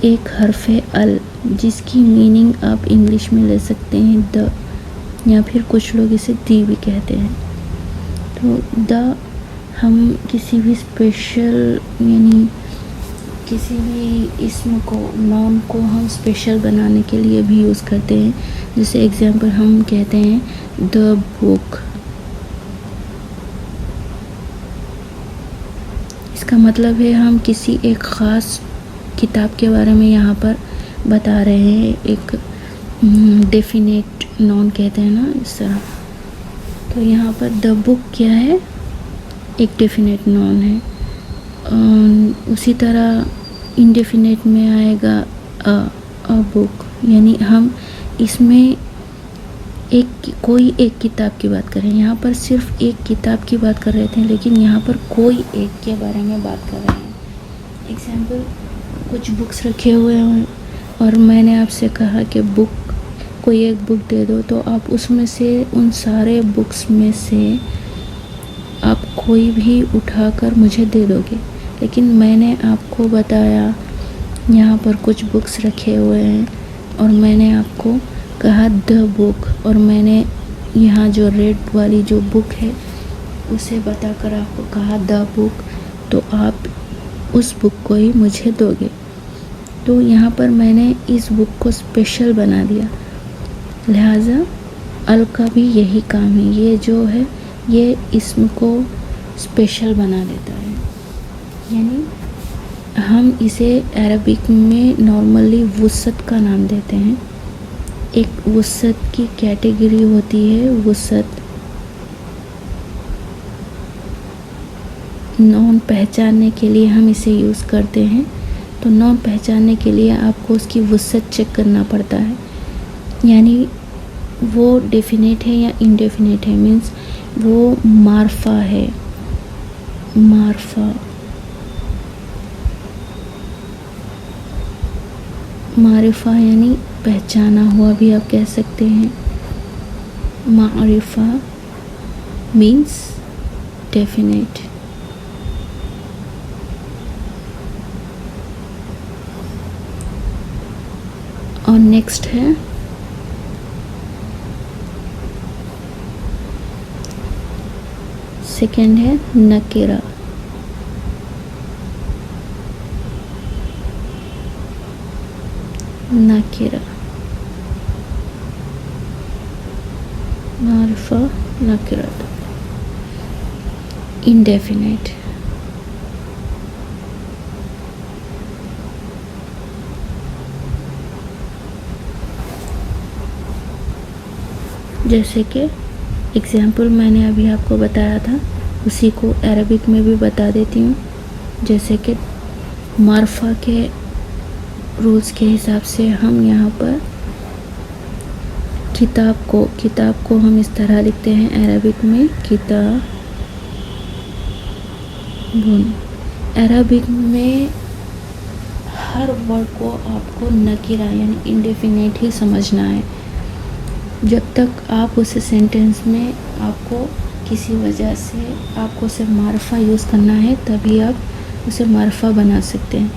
एक हर्फ है अल, जिसकी मीनिंग आप इंग्लिश में ले सकते हैं द, या फिर कुछ लोग इसे दी भी कहते हैं। तो द हम किसी भी स्पेशल यानी किसी भी इस्म को, नाउन को हम स्पेशल बनाने के लिए भी यूज़ करते हैं। जैसे एग्जांपल हम कहते हैं द बुक, इसका मतलब है हम किसी एक ख़ास किताब के बारे में यहाँ पर बता रहे हैं। एक डेफिनेट नाउन कहते हैं ना, इस तरह। तो यहाँ पर द बुक क्या है, एक डेफिनेट नाउन है। उसी तरह इंडेफिनेट में आएगा अ बुक, यानी हम इसमें कोई एक किताब की बात करें। यहाँ पर सिर्फ एक किताब की बात कर रहे थे, लेकिन यहाँ पर कोई एक के बारे में बात कर रहे हैं। एग्जाम्पल, कुछ बुक्स रखे हुए हैं और मैंने आपसे कहा कि बुक, कोई एक बुक दे दो, तो आप उसमें से, उन सारे बुक्स में से आप कोई भी उठाकर मुझे दे दोगे। लेकिन मैंने आपको बताया यहाँ पर कुछ बुक्स रखे हुए हैं और मैंने आपको कहा द बुक, और मैंने यहाँ जो रेड वाली जो बुक है उसे बताकर आपको कहा द बुक, तो आप उस बुक को ही मुझे दोगे। तो यहाँ पर मैंने इस बुक को स्पेशल बना दिया। लिहाजा अल का भी यही काम है, ये जो है ये इसम को स्पेशल बना देता है। यानी हम इसे अरबिक में नॉर्मली वुसअत का नाम देते हैं। एक वुसअत की कैटेगरी होती है। वुसअत नॉन पहचानने के लिए हम इसे यूज़ करते हैं। तो नॉन पहचानने के लिए आपको उसकी वुसअत चेक करना पड़ता है, यानी वो डेफिनेट है या इनडेफिनेट है, मीन्स वो मारफा है। मारिफा यानी पहचाना हुआ भी आप कह सकते हैं। मारिफा मीन्स डेफिनेट। और नेक्स्ट है सेकेंड है नकीरा। नकीरा, मारिफा, नकीरा, इंडेफिनेट। जैसे कि एग्जाम्पल मैंने अभी आपको बताया था, उसी को अरबिक में भी बता देती हूँ। जैसे कि मारफा के रूल्स के हिसाब से हम यहाँ पर किताब को हम इस तरह लिखते हैं अरबिक में किताबुन। अरबिक में हर वर्ड को आपको नकीरा यानी इंडेफिनेट ही समझना है। जब तक आप उस सेंटेंस में आपको किसी वजह से आपको सिर्फ मारफा यूज़ करना है, तभी आप उसे मारफा बना सकते हैं,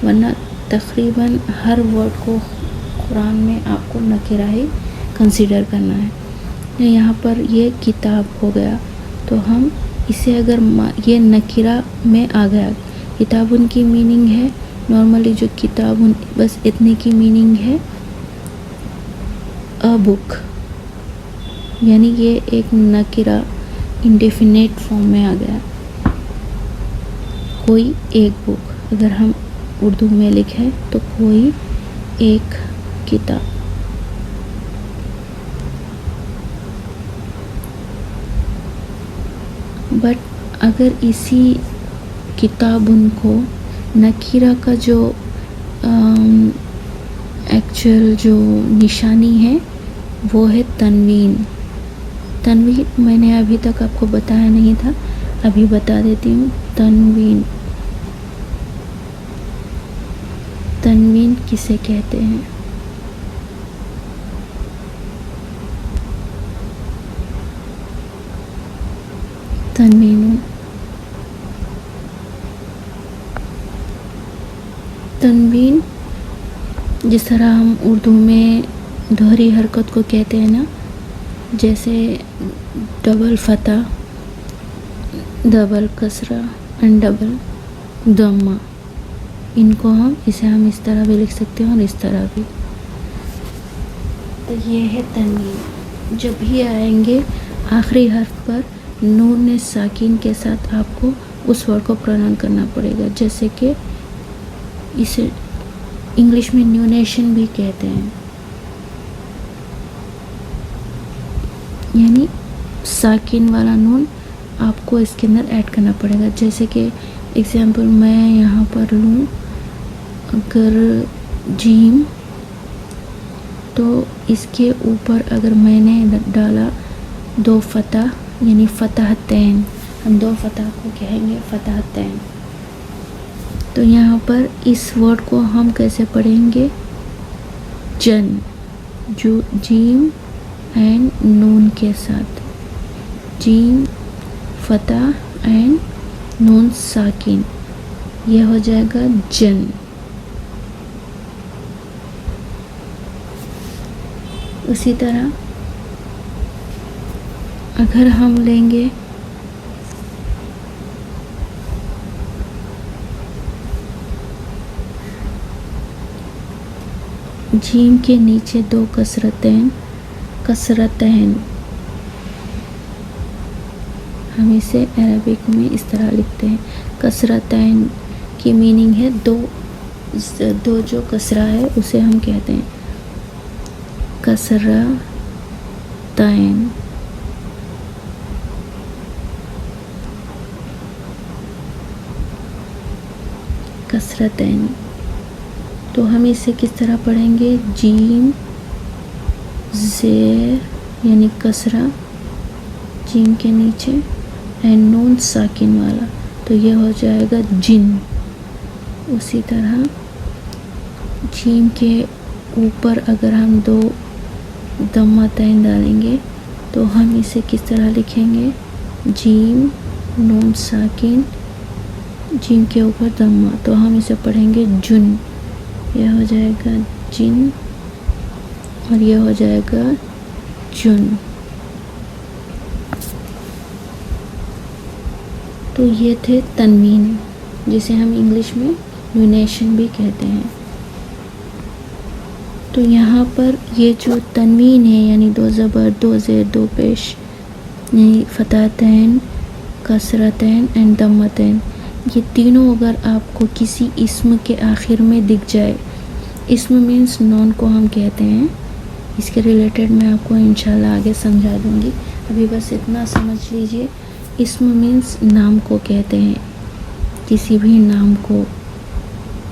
वरना तकरीबन हर वर्ड को कुरान में आपको नकीरा ही कंसीडर करना है। यहाँ पर ये किताब हो गया, तो हम इसे अगर ये नकीरा में आ गया, किताबुन की मीनिंग है नॉर्मली जो किताबुन, बस इतने की मीनिंग है अ बुक, यानी ये एक नकीरा इंडेफिनेट फॉर्म में आ गया। कोई एक बुक अगर हम उर्दू में लिखें तो कोई एक किताब। बट अगर इसी किताबुन को नकीरा का जो एक्चुअल जो निशानी है वो है तनवीन। तनवीन मैंने अभी तक आपको बताया नहीं था, अभी बता देती हूँ। तनवीन, तनवीन किसे कहते हैं? तनवीन, तनवीन जिस तरह हम उर्दू में दोहरी हरकत को कहते हैं ना, जैसे डबल फतह, डबल कसरा एंड डबल दम्मा, इनको हम इस तरह भी लिख सकते हैं और इस तरह भी। तो ये है तन्वीन। जब भी आएंगे आखिरी हर्फ पर नून साकिन के साथ आपको उस वर्ड को प्रोनाउंस करना पड़ेगा, जैसे कि इसे इंग्लिश में न्यूनेशन भी कहते हैं, यानी साकिन वाला नून आपको इसके अंदर ऐड करना पड़ेगा। जैसे कि एग्जांपल मैं यहाँ पर लूँ, अगर जीम, तो इसके ऊपर अगर मैंने डाला दो फतह, यानी फतहतैन, हम दो फतह को कहेंगे फतहतैन। तो यहाँ पर इस वर्ड को हम कैसे पढ़ेंगे? जन, जो जीम एंड नून के साथ, जीम फतह एंड नून साकिन, यह हो जाएगा जन। उसी तरह अगर हम लेंगे जीम के नीचे दो कसरतैन, कसरतैन, हम इसे अरबिक में इस तरह लिखते हैं। कसरतैन की मीनिंग है दो, दो जो कसरा है उसे हम कहते हैं कसरतैन। कसरतैन, तो हम इसे किस तरह पढ़ेंगे? जीम ज़ेर यानी कसरा, जीम के नीचे एंड नून साकिन वाला, तो यह हो जाएगा जिन। उसी तरह जीम के ऊपर अगर हम दो दम्मतैन डालेंगे तो हम इसे किस तरह लिखेंगे? जीम नून साकिन, जीम के ऊपर दम्मा, तो हम इसे पढ़ेंगे जुन। यह हो जाएगा जिन और यह हो जाएगा जुन। तो ये थे तन्वीन, जिसे हम इंग्लिश में न्यूनेशन भी कहते हैं। तो यहाँ पर ये जो तन्वीन है, यानी दो ज़बर, दो ज़ेर, दो पेश, यानी फतहतैन, कसरतैन एंड दम्मतैन, ये तीनों अगर आपको किसी इस्म के आखिर में दिख जाए, इस्म मीन्स नॉन को हम कहते हैं, इसके रिलेटेड मैं आपको इंशाल्लाह आगे समझा दूँगी। अभी बस इतना समझ लीजिए, इस्म मीन्स नाम को कहते हैं, किसी भी नाम को,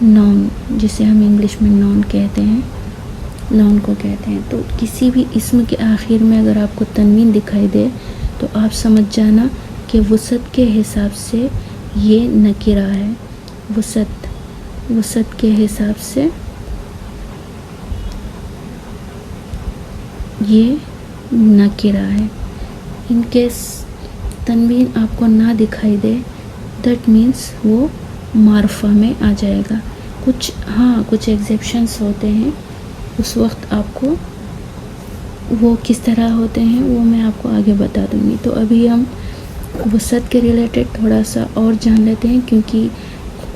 नॉन जिसे हम इंग्लिश में नॉन कहते हैं, नॉन को कहते हैं। तो किसी भी इस्म के आखिर में अगर आपको तन्वीन दिखाई दे तो आप समझ जाना कि वसत के हिसाब से ये नकीरा है। वसत के हिसाब से ये नकीरा है। इनकेस तन्वीन आपको ना दिखाई दे, दैट मीन्स वो मारफा में आ जाएगा। कुछ एग्जेप्शंस होते हैं, उस वक्त आपको वो किस तरह होते हैं वो मैं आपको आगे बता दूँगी। तो अभी हम वसत के रिलेटेड थोड़ा सा और जान लेते हैं, क्योंकि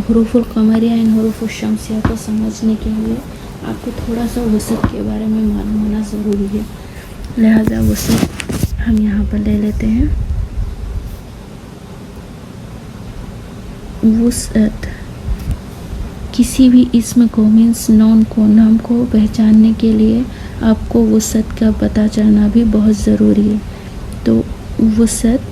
हुरूफुल कमरिया एंड हुरूफुल शम्सिया को समझने के लिए आपको थोड़ा सा वसत के बारे में मालूम होना ज़रूरी है। लिहाजा वसत हम यहाँ पर ले लेते हैं। वसत किसी भी इस्म को मीन्स नॉन को, नाम को पहचानने के लिए आपको वसत का पता चलना भी बहुत ज़रूरी है। तो वसत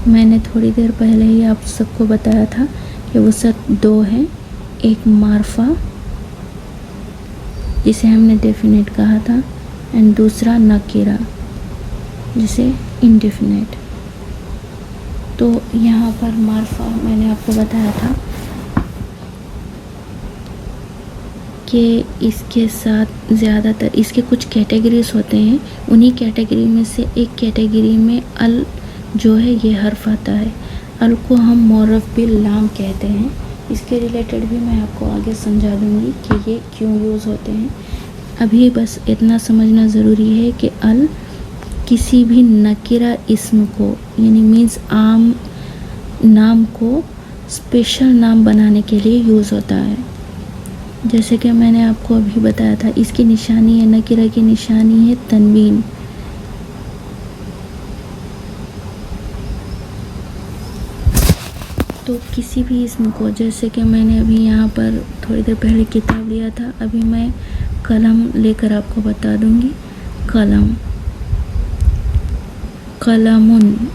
मैंने थोड़ी देर पहले ही आप सबको बताया था कि वसत दो हैं, एक मारफा जिसे हमने डेफिनेट कहा था एंड दूसरा नकीरा जिसे इंडेफिनेट। तो यहाँ पर मारफा मैंने आपको बताया था कि इसके साथ ज़्यादातर इसके कुछ कैटेगरीज होते हैं, उन्हीं कैटेगरी में से एक कैटेगरी में अल जो है ये हर्फ आता है। अल को हम मुअर्रफ बिल लाम कहते हैं। इसके रिलेटेड भी मैं आपको आगे समझा दूँगी कि ये क्यों यूज़ होते हैं। अभी बस इतना समझना ज़रूरी है कि अल किसी भी नकीरा इस्म को यानी मीन्स आम नाम को स्पेशल नाम बनाने के लिए यूज़ होता है। जैसे कि मैंने आपको अभी बताया था, इसकी निशानी है, नकीरा की निशानी है तनवीन। तो किसी भी इसम को, जैसे कि मैंने अभी यहाँ पर थोड़ी देर पहले किताब लिया था, अभी मैं कलम लेकर आपको बता दूँगी। कलम, कलमुन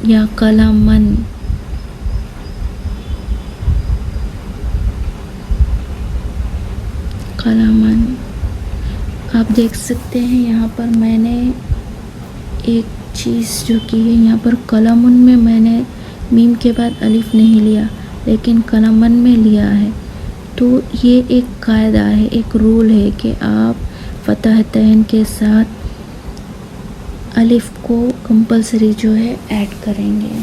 या कलमन, कलमन। आप देख सकते हैं यहाँ पर मैंने एक चीज़ जो की है, यहाँ पर कलमुन में मैंने मीम के बाद अलिफ नहीं लिया, लेकिन कलमन में लिया है। तो ये एक कायदा है, एक रूल है कि आप फतहतैन के साथ अलिफ को कंपलसरी जो है ऐड करेंगे।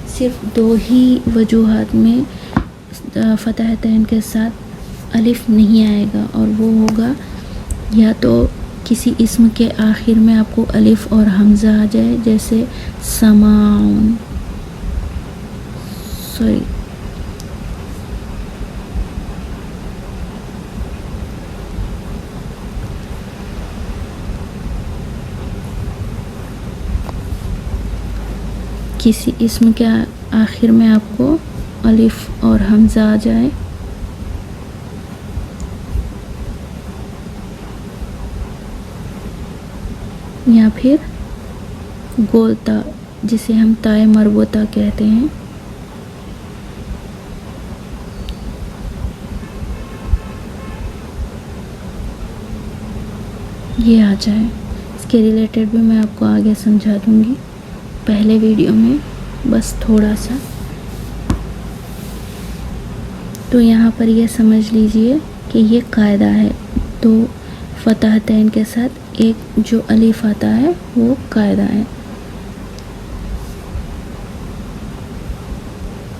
सिर्फ दो ही वजूहात में फतहतैन के साथ अलिफ नहीं आएगा, और वो होगा या तो किसी इस्म के आखिर में आपको अलिफ और हमज़ा आ जाए, जैसे समाउन, सॉरी किसी इस्म के आखिर में आपको अलिफ और हमज़ा आ जाए, या फिर गोलता जिसे हम ताए मरबूता कहते हैं, ये आ जाए। इसके रिलेटेड भी मैं आपको आगे समझा दूँगी पहले वीडियो में, बस थोड़ा सा। तो यहाँ पर ये समझ लीजिए कि ये कायदा है। तो फतहतैन के साथ एक जो अलिफ आता है वो कायदा है।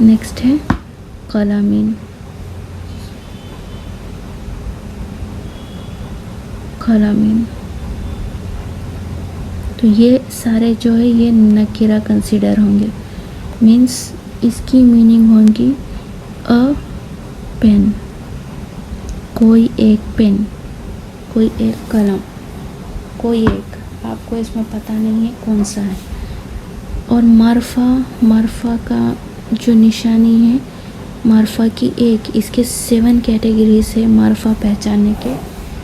नेक्स्ट है कलामीन, कलामीन। तो ये सारे जो है ये नकीरा कंसीडर होंगे, मीन्स इसकी मीनिंग होगी अ पेन, कोई एक पेन, कोई एक कलम, कोई एक, आपको इसमें पता नहीं है कौन सा है। और मारफा का जो निशानी है, मारफा की एक, इसके 7 कैटेगरीज है मारफा पहचानने के,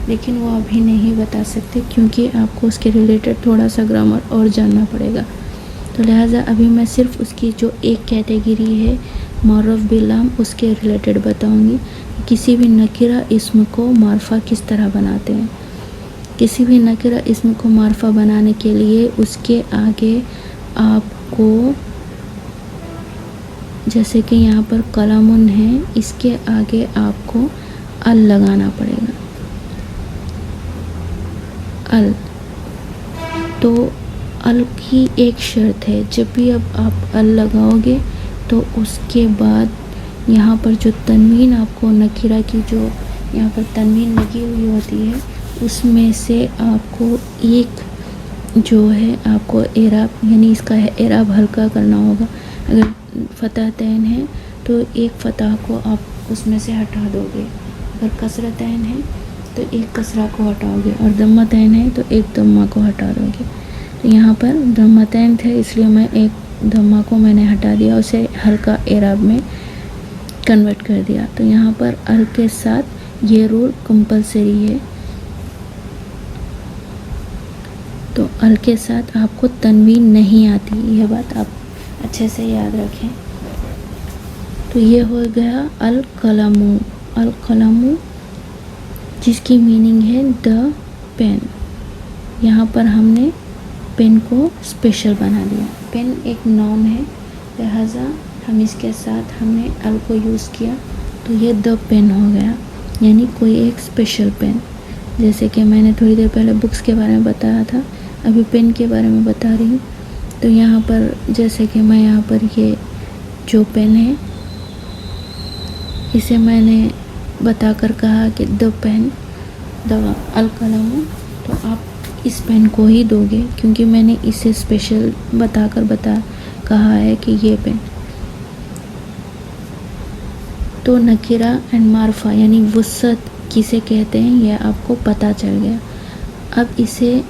लेकिन वो अभी नहीं बता सकते क्योंकि आपको उसके रिलेटेड थोड़ा सा ग्रामर और जानना पड़ेगा। तो लिहाजा अभी मैं सिर्फ उसकी जो एक कैटेगरी है मुअर्रफ बिलाम, उसके रिलेटेड बताऊंगी। किसी भी नकीरा इस्म को मारफा किस तरह बनाते हैं। किसी भी नकीरा इस्म को मारफा बनाने के लिए उसके आगे आपको, जैसे कि यहाँ पर कलामुन है, इसके आगे आपको अल लगाना पड़ेगा, अल। तो अल की एक शर्त है, जब भी अब आप अल लगाओगे तो उसके बाद यहाँ पर जो तनवीन आपको नकीरा की जो यहाँ पर तनवीन लगी हुई होती है, उसमें से आपको एक जो है आपको एराब, यानी इसका एराब हल्का करना होगा। अगर फतहतैन है तो एक फतह को आप उसमें से हटा दोगे, अगर कसरतैन है तो एक कसरा को हटाओगे, और दम्मतैन है तो एक दम्मा को हटा दोगे। तो यहाँ पर दम्मतैन थे इसलिए मैं एक दम्मा को मैंने हटा दिया, उसे हल्का एराब में कन्वर्ट कर दिया। तो यहाँ पर अल के साथ ये रूल कंपलसरी है। तो अल के साथ आपको तनवीन नहीं आती, यह बात आप अच्छे से याद रखें। तो ये हो गया अल कलमू, अल कलमू जिसकी मीनिंग है द पेन। यहाँ पर हमने पेन को स्पेशल बना दिया। पेन एक नाउन है, लिहाजा हम इसके साथ हमने अल को यूज़ किया, तो ये द पेन हो गया, यानी कोई एक स्पेशल पेन। जैसे कि मैंने थोड़ी देर पहले बुक्स के बारे में बताया था, अभी पेन के बारे में बता रही हूँ। तो यहाँ पर जैसे कि मैं यहाँ पर ये जो पेन है इसे मैंने बताकर कहा कि द पेन द अल कलम, तो आप इस पेन को ही दोगे क्योंकि मैंने इसे स्पेशल कहा है कि ये पेन। तो नकीरा एंड मारफा यानी वुसअत किसे कहते हैं ये आपको पता चल गया। अब इसे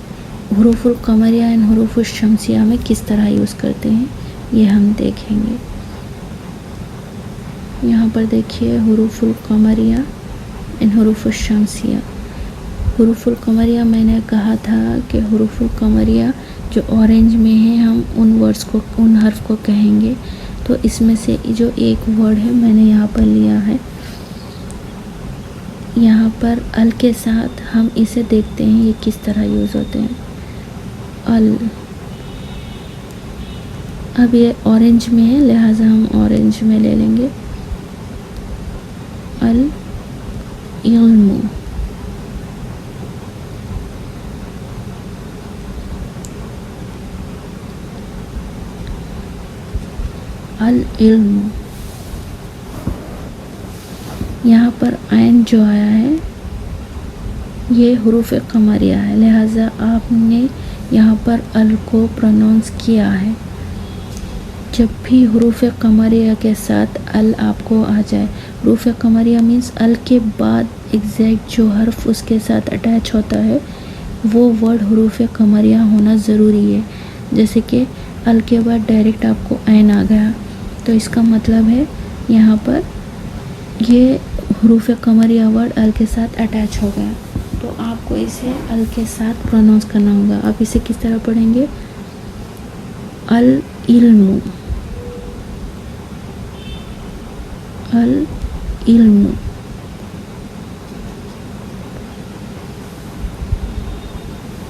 हुरूफुल कमरिया एंड हुरूफुल शमसिया में किस तरह यूज़ करते हैं ये हम देखेंगे। यहाँ पर देखिए हुरूफुल कमरिया एंड हुरूफुल शमसिया। हुरूफुल कमरिया मैंने कहा था कि हुरूफुल कमरिया जो ऑरेंज में है हम उन हर्फ को कहेंगे। तो इसमें से जो एक वर्ड है मैंने यहाँ पर लिया है, यहाँ पर अल के साथ हम इसे देखते हैं ये किस तरह यूज़ होते हैं। अल, अब ये ऑरेंज में है लिहाजा हम ऑरेंज में ले लेंगे। अल इल्मु, अल इल्मु। यहाँ पर आइन जो आया है ये हुरूफ कमरिया है, लिहाजा आपने यहाँ पर अल को प्रोनाउंस किया है। जब भी हुरूफ कमरिया के साथ अल आपको आ जाए, हुरूफ कमरिया मीन्स अल के बाद एग्जैक्ट जो हर्फ उसके साथ अटैच होता है वो वर्ड हुरूफ कमरिया होना ज़रूरी है। जैसे कि अल के बाद डायरेक्ट आपको ऐन आ गया तो इसका मतलब है यहाँ पर ये हुरूफ कमरिया वर्ड अल के साथ अटैच हो गया, तो आपको इसे अल के साथ प्रोनाउंस करना होगा। आप इसे किस तरह पढ़ेंगे? अल इल्मु, अल इल्मु।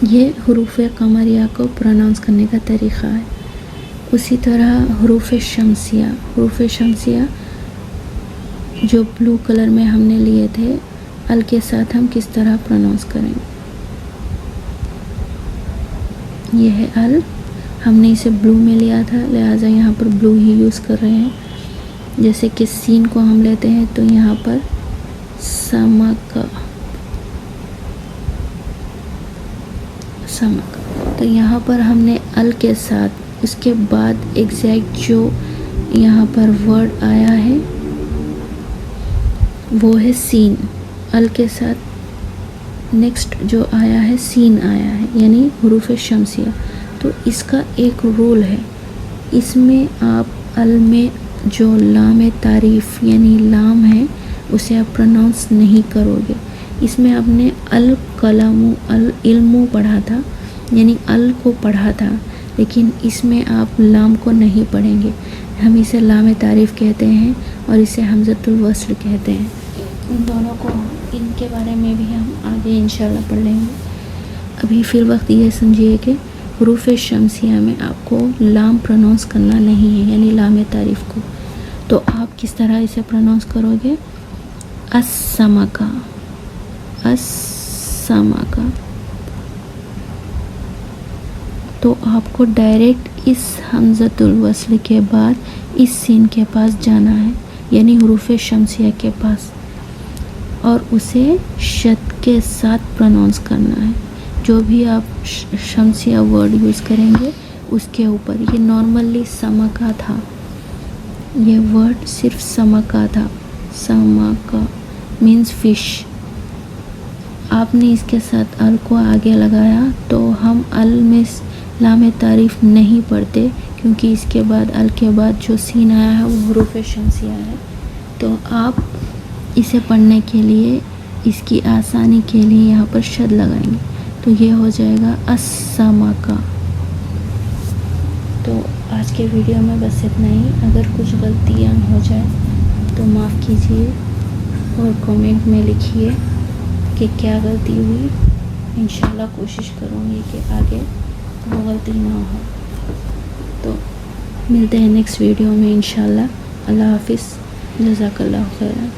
ये हुरूफ कमरिया को प्रोनाउंस करने का तरीक़ा है। उसी तरह हुरूफ शमसिया, हुरूफ शमसिया जो ब्लू कलर में हमने लिए थे अल के साथ हम किस तरह प्रोनाउंस करेंगे। ये है अल, हमने इसे ब्लू में लिया था लिहाजा यहाँ पर ब्लू ही यूज़ कर रहे हैं। जैसे कि सीन को हम लेते हैं तो यहाँ पर समक, समक, तो यहाँ पर हमने अल के साथ उसके बाद एग्जैक्ट जो यहाँ पर वर्ड आया है वो है सीन। अल के साथ नेक्स्ट जो आया है सीन आया है यानी हुरूफ शमसिया। तो इसका एक रूल है, इसमें आप अल में जो लाम तारीफ़ यानी लाम है उसे आप प्रोनाउंस नहीं करोगे। इसमें आपने अल कलमु अल इल्मु पढ़ा था यानी अल को पढ़ा था, लेकिन इसमें आप लाम को नहीं पढ़ेंगे। हम इसे लाम तारीफ़ कहते हैं और इसे हमज़तुल वस्ल कहते हैं। इन दोनों को, इनके बारे में भी हम आगे इंशाल्लाह पढ़ लेंगे। अभी फिर वक्त ये समझिए कि हुरूफ शमसिया में आपको लाम प्रोनाउंस करना नहीं है यानी लाम तारीफ़ को। तो आप किस तरह इसे प्रोनाउंस करोगे? अस्समका, अस्समका। तो आपको डायरेक्ट इस हमज़तुल वस्ल के बाद इस सीन के पास जाना है यानी हुरूफ शमसिया के पास, और उसे शद के साथ प्रोनाउंस करना है। जो भी आप शमसिया वर्ड यूज़ करेंगे उसके ऊपर, ये नॉर्मली समका था, ये वर्ड सिर्फ समका था। समका मीन्स फ़िश। आपने इसके साथ अल को आगे लगाया तो हम अल में लाम तारीफ़ नहीं पढ़ते क्योंकि इसके बाद अल के बाद जो सीन आया है वो हुरूफ शमसिया है। तो आप इसे पढ़ने के लिए, इसकी आसानी के लिए यहाँ पर शद लगाएंगे तो ये हो जाएगा अस्समका। तो आज के वीडियो में बस इतना ही। अगर कुछ गलतियाँ हो जाए तो माफ़ कीजिए और कमेंट में लिखिए कि क्या गलती हुई। इंशाल्लाह कोशिश करूँगी कि आगे वो गलती ना हो। तो मिलते हैं नेक्स्ट वीडियो में इंशाल्लाह। अल्लाह हाफ़िज़, जज़ाकल्लाहु खैरन।